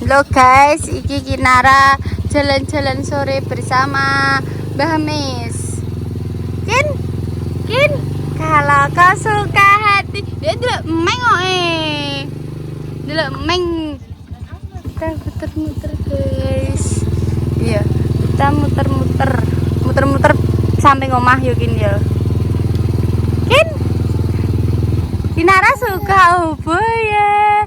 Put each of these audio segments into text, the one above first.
Halo guys, iki Kinara jalan-jalan sore bersama Mbah Mis. Kin, kalau kau suka hati, dia dulu meng dulu meng. Kita muter-muter guys. Iya, kita muter-muter sampai ngomah yuk Kin ya. Kinara suka ubo ya.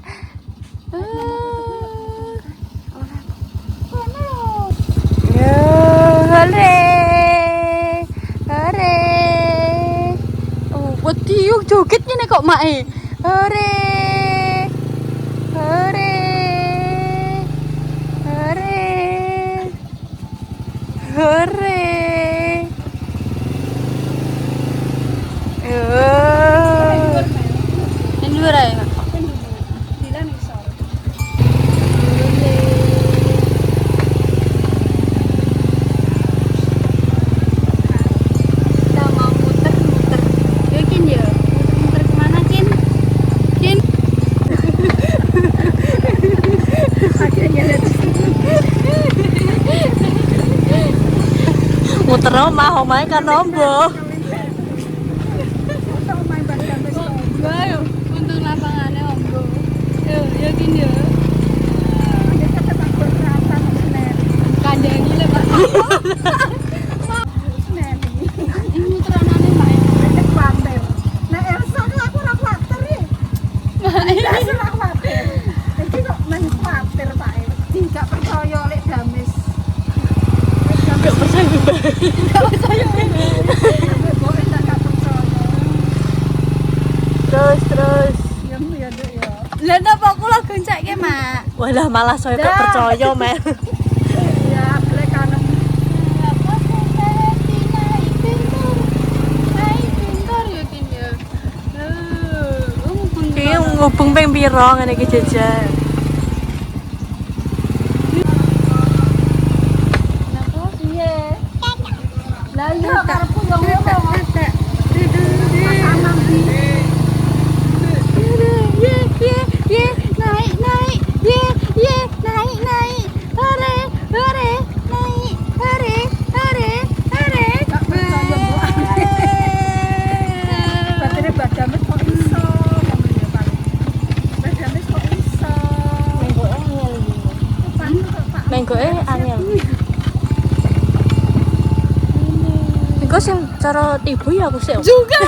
Tiuk jogetnya nih kok mak hore hore hore hore ini dua ya muter omah omahe kan nombo. Ayo, untuk lapangane ombo. Yo, ya gini ya. Kandangi le, Pak. Ini muteranane, Pak. Nek kuwatir. Nek Elsa aku ora kuwatir iki. Ora kuwatir. Iki kok men kuwatir, Pak. Tidak percaya lek Damis. Gak percaya. Terus. Lah napa kula goncake, Mak? Walah malah saya gak percaya, men. Ya, boleh kanem. Apa pintar ya Kin ya. Ngubung ping piro ngene iki jajan. Lah iya karepku yo ngono. Naik. Hore, naik. Hore. Batere badames kok iso. Badames kok iso. Menggoe angel. Engko sing cara tibu ya aku sih. Juga.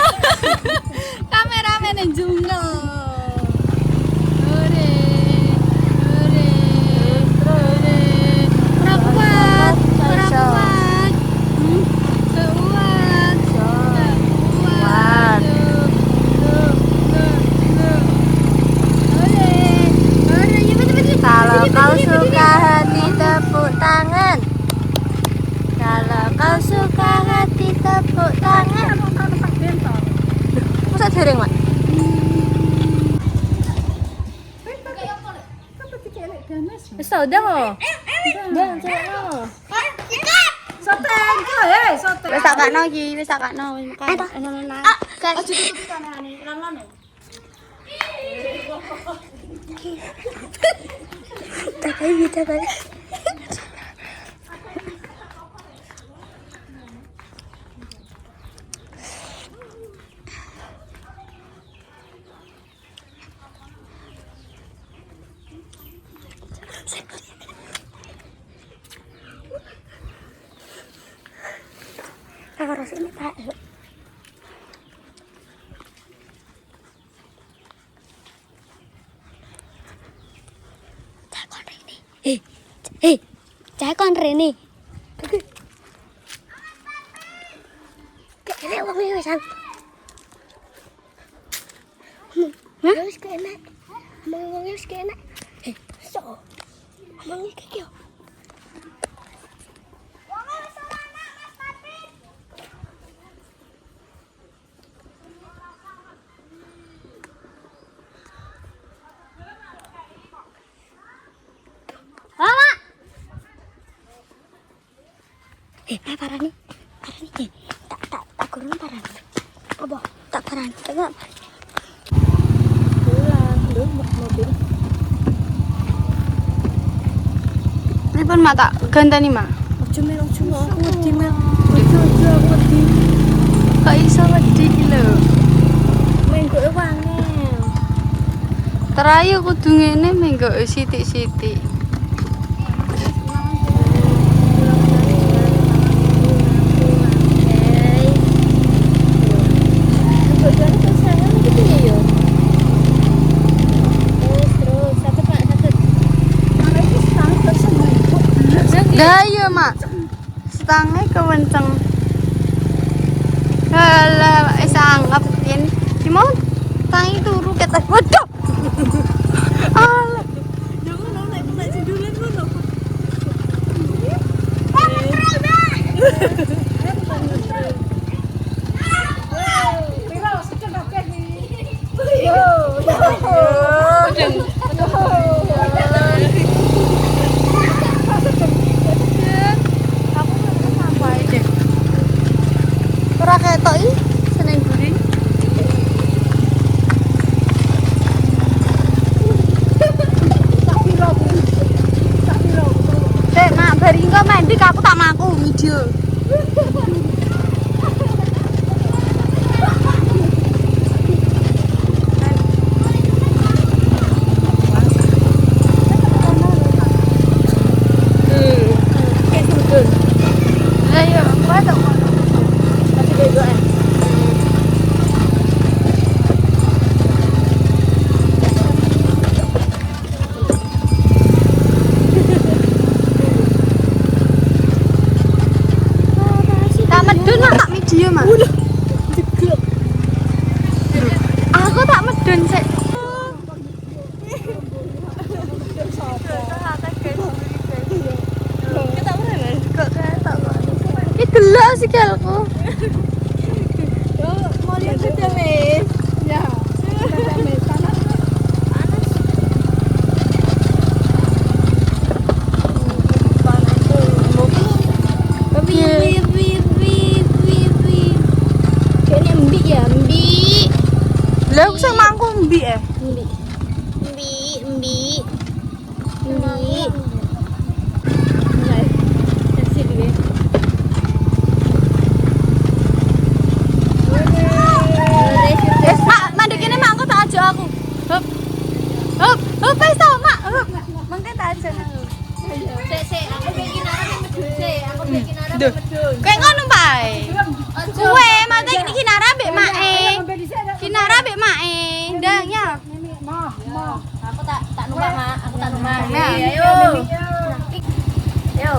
Kameramen juga. Kalau kau suka hati tepuk tangan. Kalau kau suka hati tepuk tangan. Masa dereng, Mak? Wis tau ndang lho. Ndang celekno. Soteng kok soteng. Wis tak kakno iki, wis tak kakno. Enak. Aja tutupi kamerane. Lan-lan. Tak kayak. Harus ini Pak. Cak kon rene. Kene wong iki wisan. Wis kene. Wong wis kene. So. Wong iki yo. Parani. Tak kurang parani. Apa? Tak parani. Tak. Pulang, mobil. telepon mak tak ganteni mak. Ojo mel ojo aku wedi mel. Ojo aku wedi. Kok iso wedi iki lho. Menggoke wangel. Terayu kudu ngene menggoke sithik-sithik. Dah iya mak, setangnya kewenceng. Halah, anggap ini, cuma tangi turu kata, waduh. Alah, Jangan naik sidulan ngono. ora ketok iki seneng buri. Mak bari engko mandi aku tak maku video. Ayo, padok. Tapi bego Iya mak. Udah jeglok. Aku tak medun sik. Ini delok sikilku. Mau lihat video mes? Ya. Panas. Lah aku sing mangku mbi Mbi. Mak, mandi kene mak aku tak ajak aku. Hop. Hop wis to, Mak. Hop. Mengke tak ajak aku. Sik, aku bikin arah medun sik. Aku bikin arah medun. Kayak ngono bae. Kuwe mate iki kinara mbek make. Kinara mbek make. Ndang ya. Aku tak numpak, Mak. Aku tak numpak. Nah. Ayo. Ayo.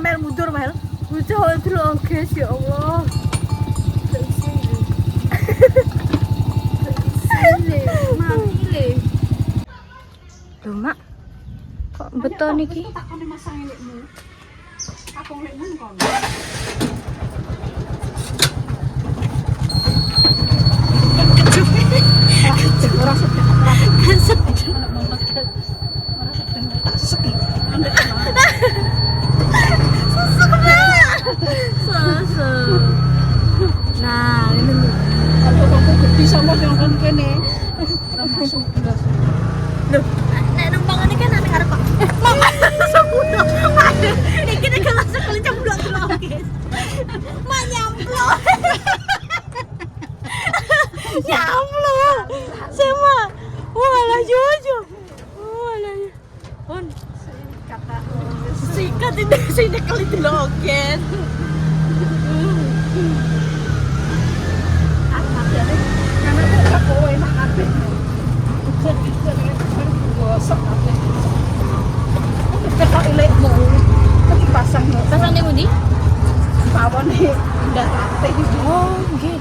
Mel mundur Mel. Mundur dulu guys ya Allah. Loh, Mak. Kok beton iki? Nah, ini Nek numpangane kan nek arep. Iki nek langsung kali cemplok dulu guys. Mak nyamplok. Nyamplok. Sama. Walah Jojo. Walah. On. Kata sikat ini sini kali dilogen. Pasang di Budi? Pawon nih udah rate gitu. Oh, nggih.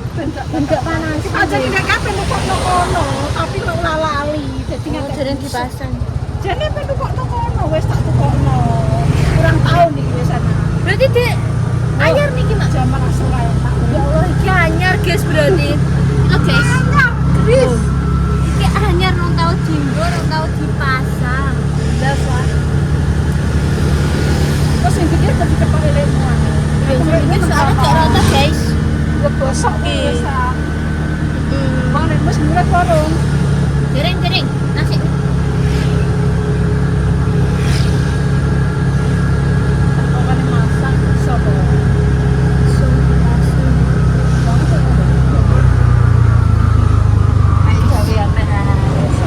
Enggak panas. Aja tidak kabeh kono, tapi mau lalali. Jadi Oh, jadi dipasang. Jadi pengen kono, wes tak tukono. Kurang tahu nih wes sana. Berarti di anyar nih gimana? Zaman asal tak. Ya Allah, iki anyar guys berarti. Oke. Anyar, Chris. tau jinggo, ora tau dipasang. Lah Pak. Terus sing pikir kok diketok elekmu ae. Ini soalnya gak rata, guys. Gue bosok Oke. biasa. Bang nek wis mulai korong. Kering, nasi. Apa nih masak sopo. Ayo gawe yang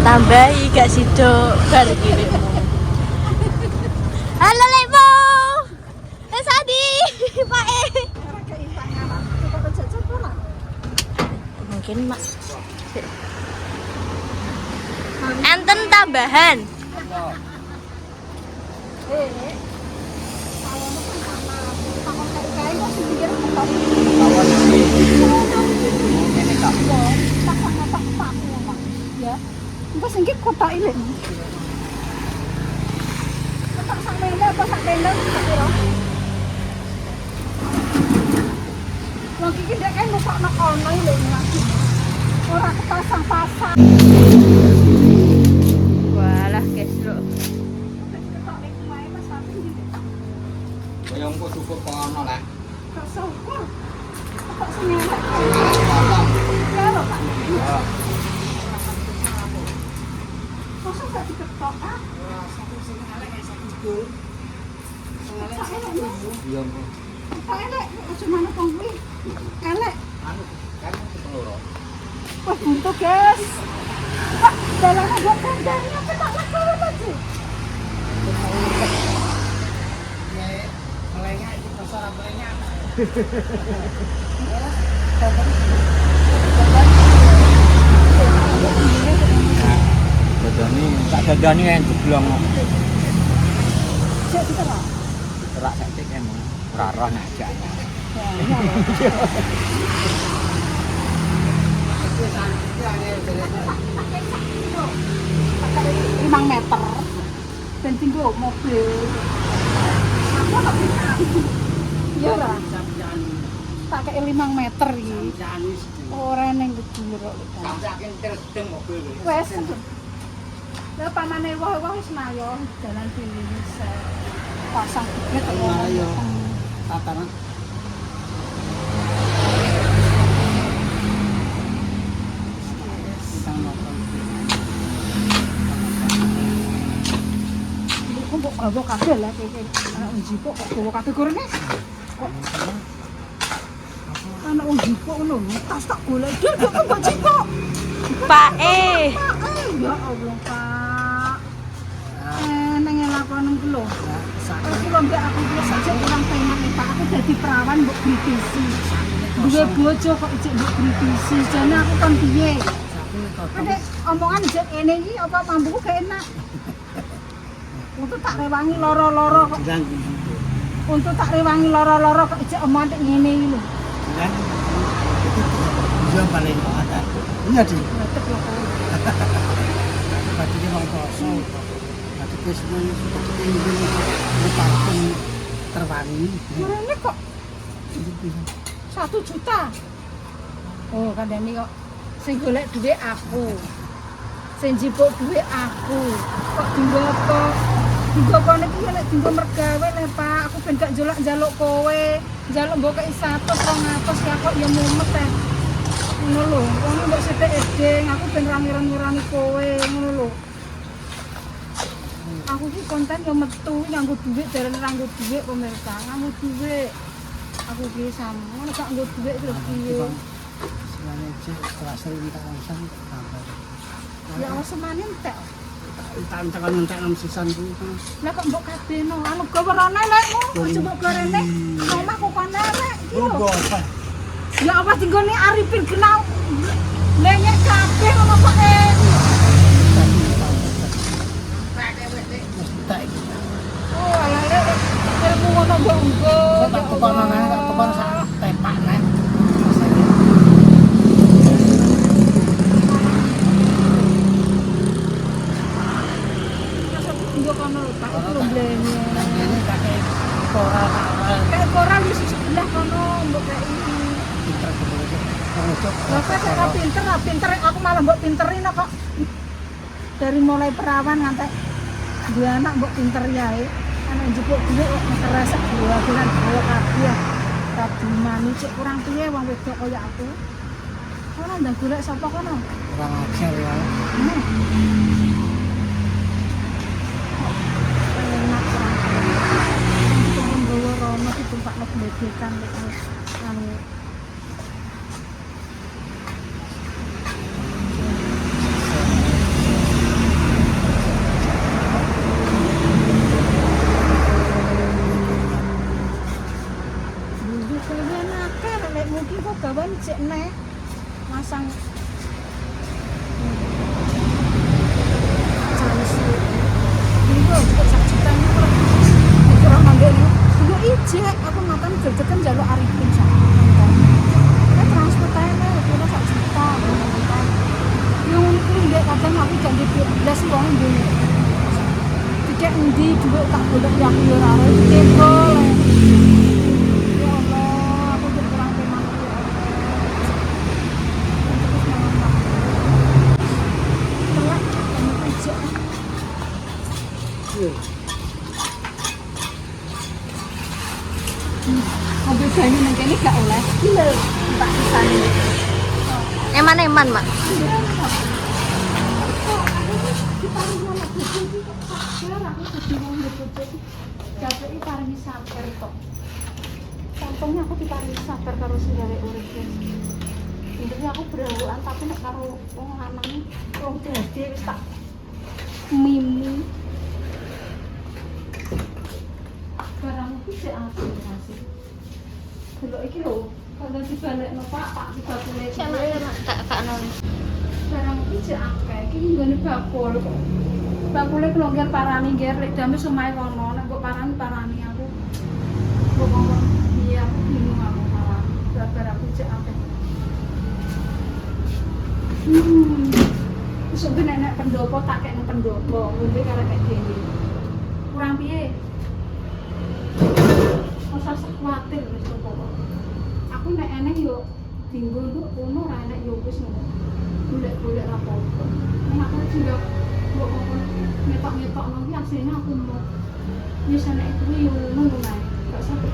Tambahi gak sido bar gini. Halo Lebo. Sadi, Pak E. ora keimpangnya lah. Coba jajan pulang. Mungkin Mak. Enten tambahan. Kalau kan sama takon kayak kok sing pikir ketok. Pasang apa paku Mak. Ya. Engko sing ki kotak ile. Kotak sak mele apa sak tenda sak piro? Wong iki ndek kan nukokno kono ile lagi. Ora kepasang-pasang. Walah, guys, lo. Ketok nek wae pas aku iki. Yang kok cukup kono lah. Gak sangka. Ketok sing elek. Potong. Ya lho Pak. Ya. Masa gak diketok ah? Ketok elek Mas. Iya. Ketok elek. Aja mana kong kuwi. Elek. Anu kan peluru. Wah buntu guys. Pak, dalamnya buat kandangnya ketok laku tadi. Melengah itu pasar melengah. Dadani, tak dadani yang jeblong. Cek kita lah. Terak sakit emang. Ora roh nak jane. Ya, 5 meter dan tinggal mobil aku tak bisa iya lah pakai 5 meter ini orang yang gedulur wes lah pamane wah senayo jalan pilih bisa pasang tiket Ayo. Tataran. kok gawa kabeh lah kayak anak wong jipo kok gawa kabeh gorene kok anak wong jipo ngono tas tak golek dia kok mbok jipo Pak E. ya Allah Pak nang lakon ku lho aku lho mbek aku wis saja kurang penak Pak aku dadi perawan mbok kritisi duwe bojo kok ijek mbok kritisi jane aku kon piye nek omongan jek ngene iki apa mambuku gak enak untuk tak rewangi loro-loro kok. Untuk tak rewangi loro-loro kok ijek omongan nek ngene iki lho. Kan itu tujuan paling ada. Iya sih. Tetep yo kok. Berarti dia mau kosong. Berarti dia semuanya seperti ini parfum terwangi. Murene kok 1 juta. Oh, kandhane kok sing golek dhuwit aku. Sing njipuk dhuwit aku. Kok dinggo apa? Dinggo kono iki nek dinggo mergawe le Pak, aku ben gak njaluk kowe. Njaluk mbok kei 100 200 ya kok ya mumet teh. Ngono lho, wong mbok sithik edeng, aku ben ra ngirangi kowe, ngono lho. Aku ki konten yo metu nganggo dhuwit jarene ra nganggo dhuwit pemirsa, nganggo dhuwit. Aku ki sampeyan gak nganggo dhuwit terus piye? Semuanya setelah sering kita langsung tambah. Ya Allah semane entek. Tantangan entek nang sisan kuwi. Lah kok mbok kabehno, anu gawe rene lekmu, aja mbok gorene. Omah kok kono elek iki lho. Ya apa dinggone Arifin kenal. Lenyek kabeh ngono kok Oh, alah lek ilmu ngono mbok engko. Tak tukar sak tepak nek. Tinggo kono lho, Pak, iki lho blene. Ini pakai koral awal. Kayak koral di sebelah kono mbok kei. Pinter kemudian. Bapak saya pinter aku malah mbok pinterin kok. dari mulai perawan ngantek dua anak mbok pinter yae anak jupuk duit kok ngerasa dua bulan dua kabeh tapi mani cek kurang piye wong wedok kaya aku kono ndang golek sapa kono Kurang ajar ya. enak kurang turun bawa rono ditumpak nek bedekan anu mungkin kok kawan cek nek masang cansu ini kok juga sak juta ini kurang ngambil ini dulu ijek aku makan gerdekan jalur Arifin sama nonton transport aja udah sak juta nonton yang unik dek kadang aku janji 12 uang dulu tiket endi juga tak boleh yang liar cebol mobil banyu nang kene gak oleh lho tak pisani Eman mak. Sampungnya aku diparingi sabar karo sing gawe urip. Intinya aku berangguan tapi nek karo wong lanang wong dadi wis tak mimi. Barang iki sik asli masih. Delok iki lho, kalau dibalekno Pak dibakule. Tak nol. Barang iki sik akeh. Iki nggone bakul kok. Bakule kelongger parani nggih rek dame sumahe kono, nek mbok parani aku. Mbok ngomong iya aku bingung aku malah. Gara-gara aku sik akeh. Wis nek pendopo tak kekno pendopo, ngombe karo kek dhewe. Kurang piye? Masa kuatir wis pokok. Aku nek eneng yo dinggo nduk kono ra enek yo wis ngono. Golek-golek apa-apa. Nek aku juga mbok ngomong ngetok-ngetok nang asline aku mau. Wis enek kuwi yo ngono ae. Gak sampe.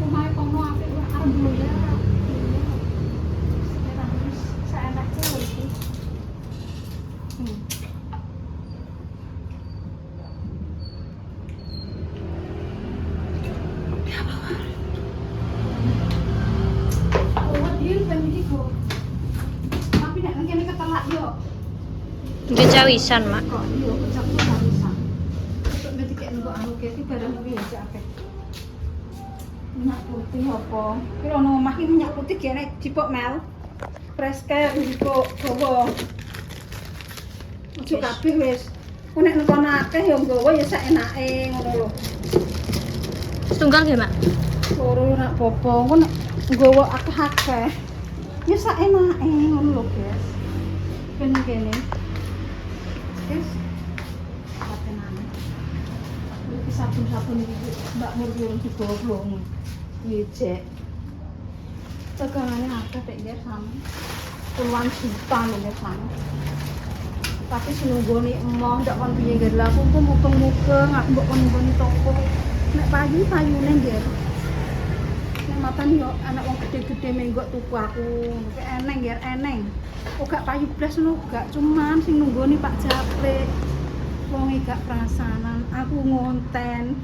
Omahe kono apik ora arep ya. Sekarang wis saenake lho iki. Tapi nek ngene ketelak yo. Nggih cawisan mak. Kok yo kecap cawisan. Kok nek dikek engko anu iki barang iki yo akeh. Minyak putih apa? Ki ono omah iki minyak putih gene cipok mel. Presker cipok gowo. Ojo kabeh wis. Ku nek ngono akeh yo nggawa ya sak enake ngono lho. Setunggal nggih mak. Loro ora apa-apa. Ku nek nggawa akeh-akeh. Ya sak enake ngono lho, Guys. Ben kene. Guys. Patenane. Iki sabun-sabun iki Mbak Muryo dibawa blong. Ijek. Tegangane akeh tek nggih sama. Puluhan juta lho sama. Tapi senunggone emoh ndak kon piye nggih lha aku mukeng-mukeng aku mbok kon nggone toko. Nek payu-payune nggih. Nek mapan yo anak wong gede-gede menggok tuku aku. Nek eneng nggih eneng. Kok gak payu blas ngono gak cuman sing nunggone Pak Japrik. Wonge gak perasanan, aku ngonten.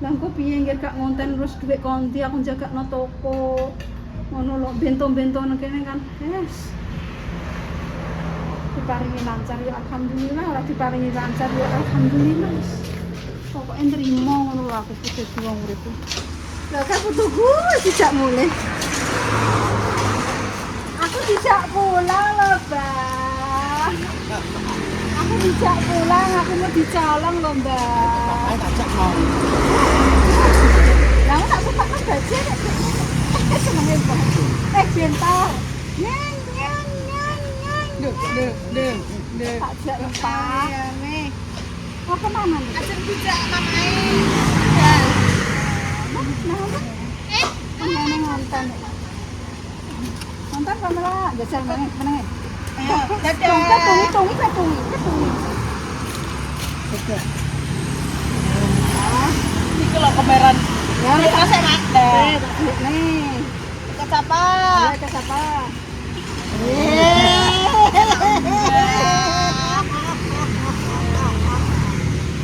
Lah kok piye nggih gak ngonten terus dhuwit konti aku jagakno toko. Ngono lho bento-bento nang kene kan. Yes. Diparingi lancar ya alhamdulillah, ora diparingi lancar ya alhamdulillah. Pokoke nrimo ngono lho aku dadi wong urip. Lah kan putuku dijak mulih. Aku dijak pulang lho, Mbak. Aku dijak pulang, aku mau dicolong lho, Mbak. Ayo tak jak mau. Lah tak suka kan baca nek. Senenge banget. Bentar. Nyeng nyeng nyeng nyeng. Dek. Tak jak lepas. Ya, Mek. Apa mana nih? Ajeng dijak mamae. Nonton. Nonton kamera, geser meneng. Ketungi. Iki lho kemeran. Ya, Kasih Mak. Dah. nih. Kecapa. Ya, siapa?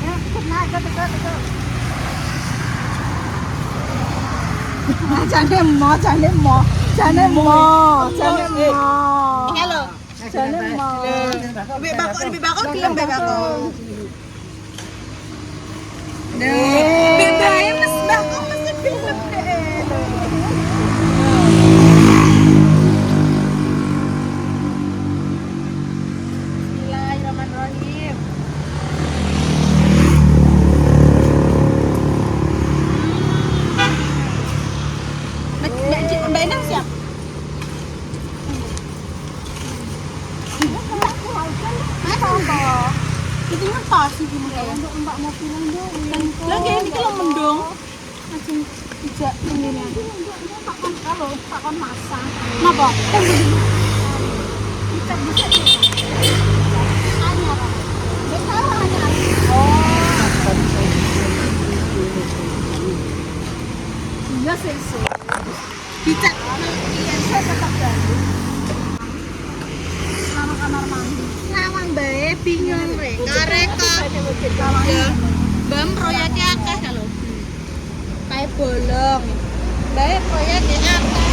Ya, kena, ikut. Jane mo. Halo. Jane mo. Lebih bakok belum bakok. Bebae mes bakok mesti film deh. Bismillahirrahmanirrahim. Mbak Inang siap? Itu kan pas sih gini ya. Mbak mau pulang dong. Lagi ini kalau mendung. Langsung ijak ini nih. Takon masak. Napa? Bisa hanya Pak. Sekarang hanya. Iya sih. Dicek. Iya, saya tetap ganti. Kamar mandi. Lawang bae bingung reka. Ya. Mbam proyeknya akeh lho. Kayak bolong. Bae proyeknya akeh.